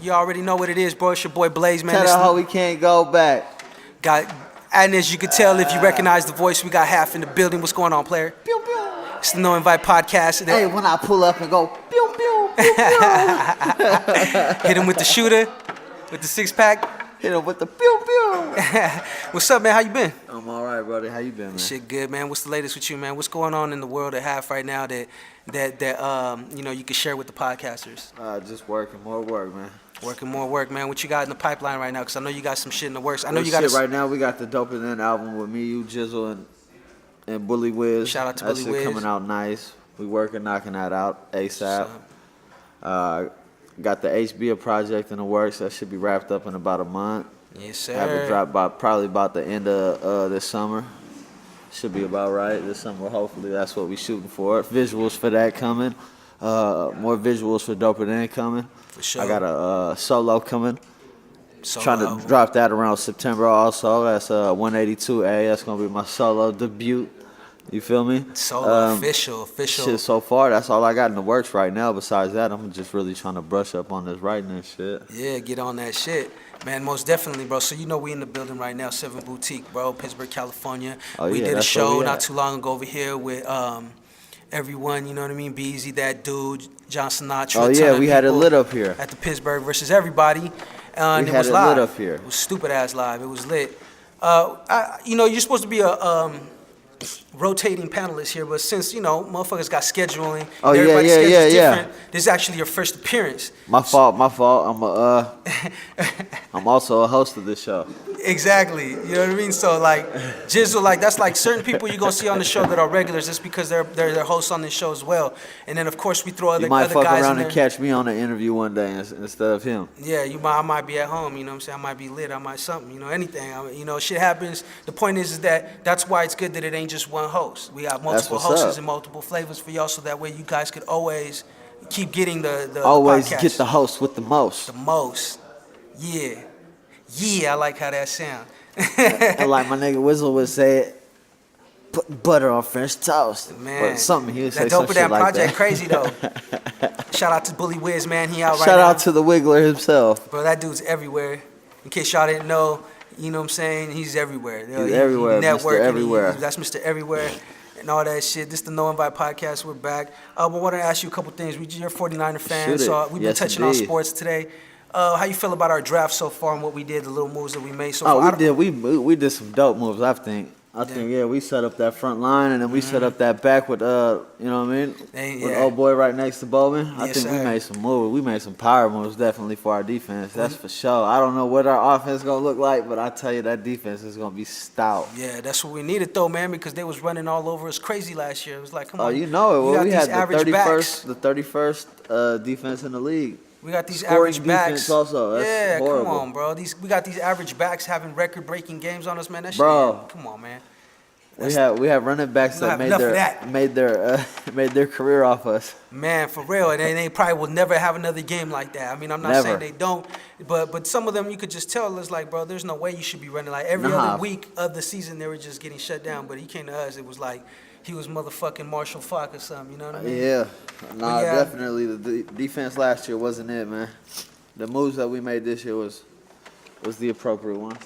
You already know what it is, bro. It's your boy Blaze, man. Tell her how we can't go back. And as you can tell, if you recognize the voice, we got half in the building. What's going on, player? Pew, pew. It's the Noinvite podcast. Hey, when I pull up and go, pew, pew, pew, pew. Hit him with the shooter, with the 6-pack. Hit him with the pew, pew. What's up, man? How you been? I'm all right, brother. How you been, man? Shit good, man. What's the latest with you, man? What's going on in the world at half right now that you know you can share with the podcasters? Just working, more work, man. Working more work, man. What you got in the pipeline right now? Because I know you got some shit in the works. I know Well, you got shit, right now we got the Dope It In album with me, you, Jizzle, and Bully Wiz. Shout out to that Bully shit Wiz. coming out nice. We working, knocking that out ASAP. Got the HBO project in the works. That should be wrapped up in about a month. Yes, sir. Have it drop probably about the end of this summer. Should be about right this summer. Hopefully that's what we shooting for. Visuals for that coming. More visuals for Dope It In coming. For sure. I got a solo coming. Solo. Trying to drop that around September also. That's 182A. That's gonna be my solo debut. You feel me? Solo official. Shit, so far that's all I got in the works right now. Besides that, I'm just really trying to brush up on this writing and shit. Yeah, get on that shit. Man, most definitely, bro. So you know we in the building right now, 7 Boutique, bro, Pittsburgh, California. We did a show not too long ago over here with everyone, you know what I mean? Beezy, that dude, John Sinatra. Oh yeah, we had it lit up here. At the Pittsburgh versus everybody. And we it was had it live. lit up here. It was stupid ass live. It was lit. You know, you're supposed to be a rotating panelist here, but since, you know, motherfuckers got scheduling, everybody's schedule's different, this is actually your first appearance. My fault. I'm also a host of this show. Exactly. You know what I mean? So like Jizzle, like that's like certain people you're gonna see on the show that are regulars just because they're hosts on this show as well. And then of course we throw other guys in there. You might fuck around and catch me on an interview one day instead of him. Yeah, I might be at home, you know what I'm saying? I might be lit, I might something, you know, anything. I mean, you know, shit happens. The point is that's why it's good that it ain't just one host. We got multiple hosts and multiple flavors for y'all, so that way you guys could always keep getting the always podcast. Get the host with the most. The most. Yeah. Yeah, I like how that sound. And like my nigga Wizzle would say, put butter on French toast. Man, or something. He would say that some Dope It shit In like project that. crazy though. Shout out to Bully Wiz, man. He out right now. Shout out to the Wiggler himself. Bro, that dude's everywhere. In case y'all didn't know, you know what I'm saying? He's everywhere. He's everywhere, Mr. Everywhere. That's Mr. Everywhere and all that shit. This is the No-Invite podcast. We're back. I want to ask you a couple things. You're a 49er fan, so we've been touching on sports today. How you feel about our draft so far and what we did, the little moves that we made so far? We did some dope moves, I think. We set up that front line and then we set up that back with you know what I mean? With old boy right next to Bowman. I think we made some moves. We made some power moves definitely for our defense. That's for sure. I don't know what our offense is gonna look like, but I tell you that defense is gonna be stout. Yeah, that's what we needed though, man, because they was running all over us crazy last year. It was like, come on. Oh, you know it. Well, we had the 31st defense in the league. We got these average backs. Also. That's horrible. Come on, bro. We got these average backs having record-breaking games on us, man. That shit. Bro, come on, man. We have running backs that made their career off us. Man, for real, and they probably will never have another game like that. I mean, I'm not saying they don't, but some of them you could just tell it's like, bro, there's no way you should be running like every other week of the season. They were just getting shut down, but he came to us. It was like he was motherfucking Marshall Faulk or something. You know what I mean? Yeah, definitely. The defense last year wasn't it, man. The moves that we made this year was the appropriate ones.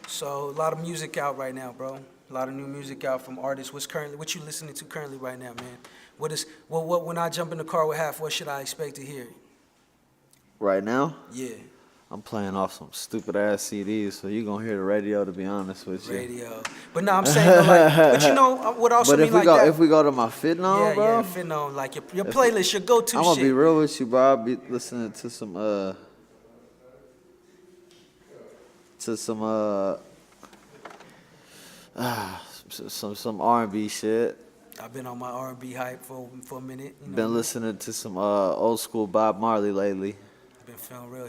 So a lot of music out right now, bro. A lot of new music out from artists. What you listening to currently right now, man? What when I jump in the car with half, what should I expect to hear? Right now? Yeah. I'm playing off some stupid ass CDs, so you gonna hear the radio. To be honest with you. Radio. But no, I'm saying, like, but you know what also mean like that? But if we go to my Fitnome, bro. Yeah, Fitnome, like your playlist, your go-to shit. I'm gonna be real with you, bro. I'll be listening to some some R&B shit. I've been on my R&B hype for a minute. You know? Been listening to some old school Bob Marley lately. Been feeling real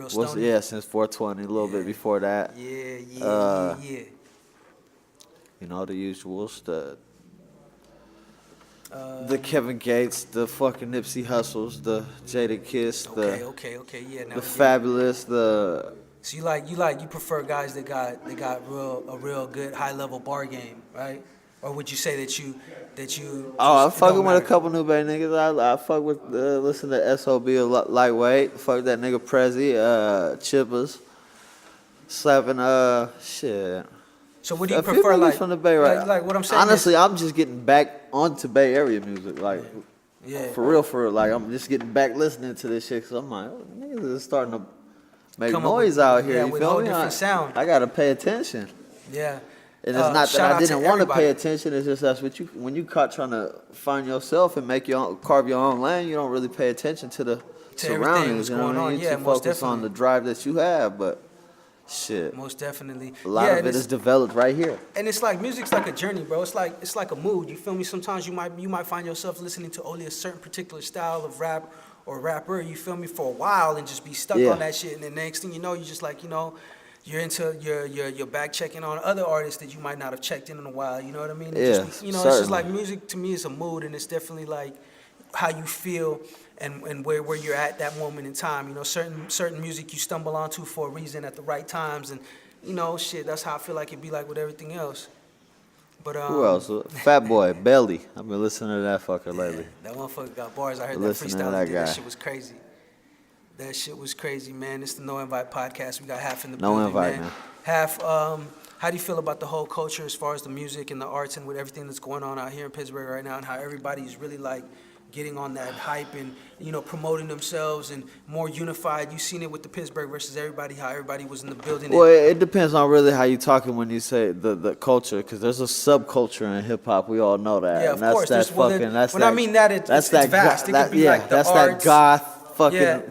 stoney. Yeah, since 420, a little bit before that. Yeah. You know, the usuals, the Kevin Gates, the fucking Nipsey Hussles, the Jada Kiss, the Fabulous, the. So you prefer guys that got a real good high level bar game, right? Or would you say that you Oh, I'm fucking with a couple new Bay niggas. I fuck with listen to SOB lightweight. Fuck that nigga Prezi, Chippers, slapping shit. So what do you prefer, like from the Bay, right? Like what I'm saying. Honestly, I'm just getting back onto Bay Area music, like for real. Like I'm just getting back listening to this shit. Cause I'm like, oh, niggas is starting to make noise out here. You feel me? I gotta pay attention. Yeah. And it's not that I didn't want to pay attention. It's just that's what when you caught trying to find yourself and carve your own lane, you don't really pay attention to the surroundings. You know what I mean? You focus on the drive that you have, but shit. Most definitely. A lot of it is developed right here. And it's like music's like a journey, bro. It's like a mood. You feel me? Sometimes you might find yourself listening to only a certain particular style of rap or rapper. You feel me, for a while and just be stuck on that shit. And the next thing you know, you just like, you're into your back checking on other artists that you might not have checked in a while. You know what I mean? It's just like music to me is a mood, and it's definitely like how you feel and where you're at that moment in time. Certain music you stumble onto for a reason at the right times, and shit. That's how I feel like it'd be like with everything else. But who else? Fat Boy, Belly. I've been listening to that fucker lately. That motherfucker got bars. I heard that freestyle. That shit was crazy. That shit was crazy, man. It's the Noinvite podcast. We got half in the building, man. Half, how do you feel about the whole culture as far as the music and the arts and with everything that's going on out here in Pittsburgh right now, and how everybody's really like getting on that hype and, promoting themselves and more unified? You've seen it with the Pittsburgh versus everybody, how everybody was in the building. Well, it depends on really how you talking when you say the culture, because there's a subculture in hip hop. We all know that. Yeah, of course. That's vast. It could be like the arts. That goth.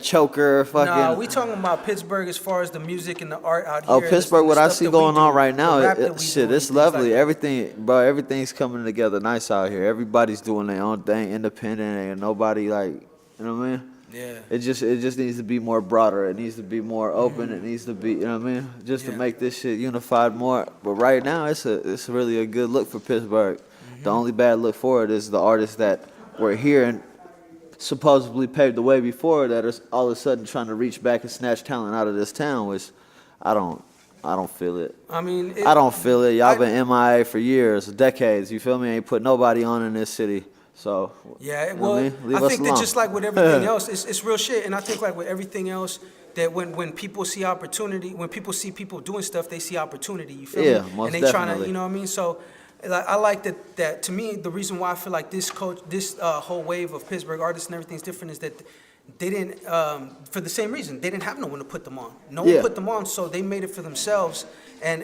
Choker, fucking. Nah, we talking about Pittsburgh as far as the music and the art out here. Oh, Pittsburgh, what I see going on right now, it's lovely. Everything's coming together nice out here. Everybody's doing their own thing, independent, and nobody like, you know what I mean? Yeah. It just needs to be more broader. It needs to be more open. It needs to be, you know what I mean? Just to make this shit unified more. But right now, it's really a good look for Pittsburgh. The only bad look for it is the artists that were here and supposedly paved the way before that are all of a sudden trying to reach back and snatch talent out of this town, which I don't feel it. I mean, I don't feel it. Y'all been MIA for years, decades. You feel me? Ain't put nobody on in this city. So yeah, well, I think that just like with everything else, it's real shit. And I think like with everything else, that when people see opportunity, when people see people doing stuff, they see opportunity. You feel me? Yeah, most and they trying to, you know what I mean? So. I like that. To me, the reason why I feel like this whole wave of Pittsburgh artists and everything's different is that they didn't, for the same reason, they didn't have no one to put them on. No one put them on, so they made it for themselves. And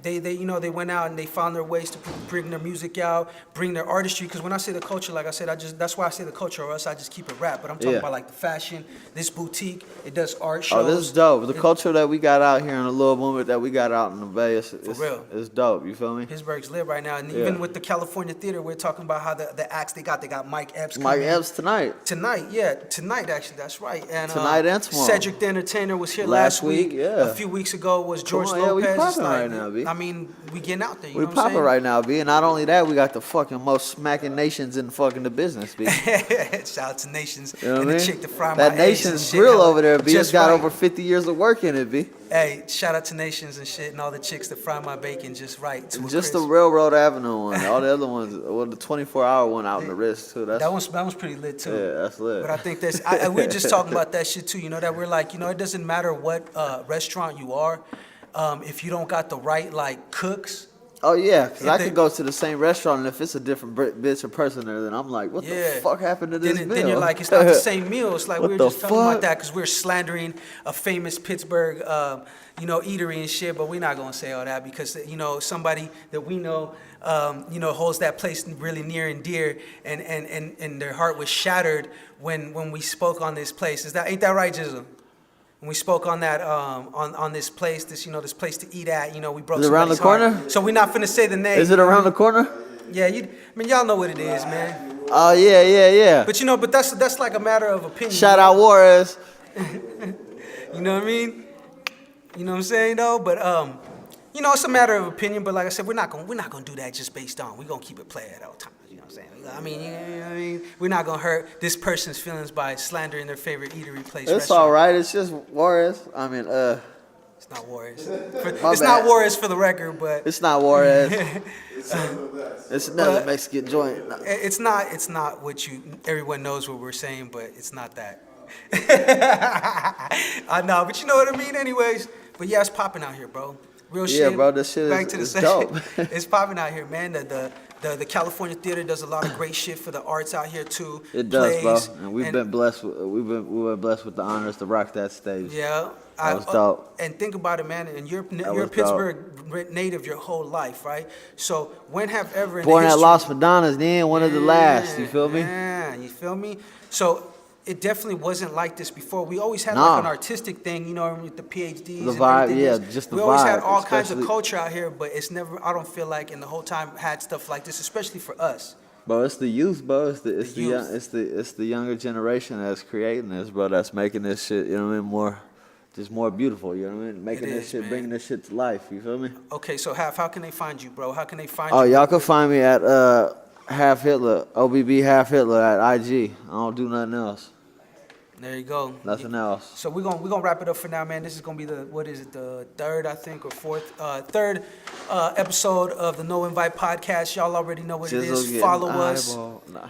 they went out and they found their ways to bring their music out, bring their artistry. Because when I say the culture, like I said, that's why I say the culture, or else I just keep it rap. But I'm talking about like the fashion, this boutique, it does art shows. Oh, this is dope. The culture that we got out here in the little movement that we got out in the Bay, it's it's dope. You feel me? Pittsburgh's lit right now, and even with the California theater, we're talking about how the acts they got Mike Epps. Mike Epps tonight. Tonight actually, that's right. And tonight and tomorrow. Cedric the Entertainer was here last week. Yeah. A few weeks ago was George Lopez. Yeah, we popping right now, B. I mean, we getting out there. You we know what I'm saying? popping right now, B. And not only that, we got the fucking most smacking nations in fucking the business, B. Shout out to Nations. You know and the chick to fry that my Nations grill over there, B. It's got over 50 years of work in it, B. Hey, shout out to Nations and shit and all the chicks that fry my bacon just right. Just the Railroad Avenue one. All the other ones, well, the 24-hour one out in the wrist, too. That one's pretty lit, too. Yeah, that's lit. But I think we're just talking about that shit, too. You know, that we're like, it doesn't matter what restaurant you are. If you don't got the right, like, cooks. Oh, yeah, because I could go to the same restaurant, and if it's a different bitch or person there, then I'm like, what the fuck happened to this meal? Then you're like, it's not the same meal. It's like we were just talking about that because we're slandering a famous Pittsburgh, eatery and shit, but we're not going to say all that because, somebody that we know, holds that place really near and dear, and their heart was shattered when we spoke on this place. Ain't that right, Jizzle? When we spoke on that, on this place, this place to eat at, we broke. Is it around the corner? Heart. So we're not finna say the name. Is it around the corner? Yeah, y'all know what it is, man. Oh yeah. But that's like a matter of opinion. Shout out Juarez. You know what I mean? You know what I'm saying though? But it's a matter of opinion. But like I said, we're not gonna do that just based on. We're gonna keep it play at all times. You know what I'm saying? I mean, we're not gonna hurt this person's feelings by slandering their favorite eatery place. It's all right. It's just Juarez. I mean, It's not Juarez. It's not Juarez for the record, but it's not Juarez. It's another Mexican joint. It's not what everyone knows what we're saying, but it's not that. I know, but you know what I mean anyways. But yeah, it's popping out here, bro. Real shit. Yeah, bro, this shit is dope. It's popping out here, man. The California Theater does a lot of great shit for the arts out here too. It does, bro. And we've been blessed. We've been blessed with the honors to rock that stage. Yeah, that was dope. And think about it, man. And you're a Pittsburgh native your whole life, right? So when have ever born at Las Madonnas, then one of the last. You feel me? Yeah, you feel me? So it definitely wasn't like this before. We always had like an artistic thing, you know, with the PhDs. The vibe, yeah, just the vibe. We always had all kinds of culture out here, but it's never. I don't feel like in the whole time had stuff like this, especially for us. Bro, it's the youth, bro. It's the younger generation that's creating this, bro. That's making this shit, you know what I mean, more beautiful, you know what I mean? Making this shit, bringing this shit to life, you feel me? Okay, so how can they find you, bro? How can they find you? Oh, y'all can find me at Half Hitler, OBB Half Hitler at IG. I don't do nothing else. There you go. Nothing else. So we're gonna wrap it up for now, man. This is gonna be the third, I think, or third episode of the Noinvite podcast. Y'all already know what it is. Follow us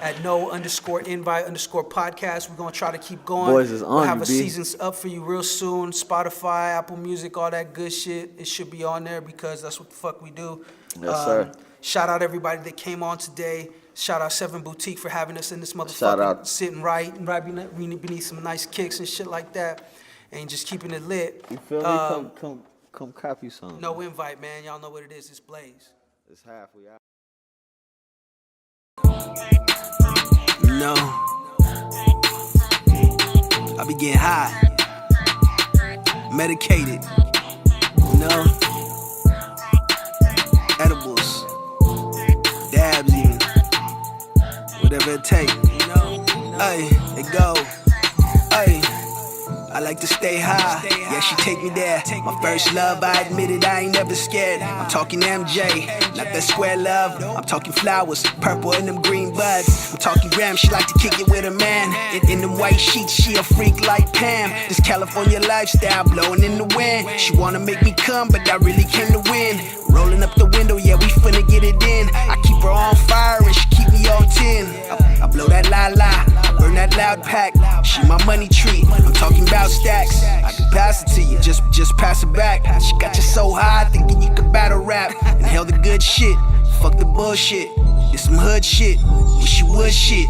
at @no_invite_podcast. We're gonna try to keep going. Boys is on. We'll have a seasons up for you real soon. Spotify, Apple Music, all that good shit. It should be on there because that's what the fuck we do. Yes, sir. Shout out everybody that came on today. Shout out 7 Boutique for having us in this motherfucker. Shout out. Sitting right beneath some nice kicks and shit like that. And just keeping it lit. You feel me? Come cop you something. No invite, man. Y'all know what it is. It's Blaze. It's half. We out. No. I be getting high. Medicated. No. Edibles. Dabs even. Whatever it take, you know. Hey, it go. Hey, I like to stay high. Yeah, she take me there. My first love, I admit it, I ain't never scared. I'm talking MJ, not that square love. I'm talking flowers, purple and them green buds. I'm talking Graham, she like to kick it with a man. In them white sheets, she a freak like Pam. This California lifestyle blowing in the wind. She wanna make me come, but I really came to win. Rolling up the window, yeah, we finna get it in. I keep her on fire and she keep me on 10. I blow that la-la, I burn that loud pack. She my money tree, I'm talking about stacks. I can pass it to you, just pass it back. She got you so high, thinking you could battle rap. Inhale the good shit, fuck the bullshit. It's some hood shit, wish you would shit.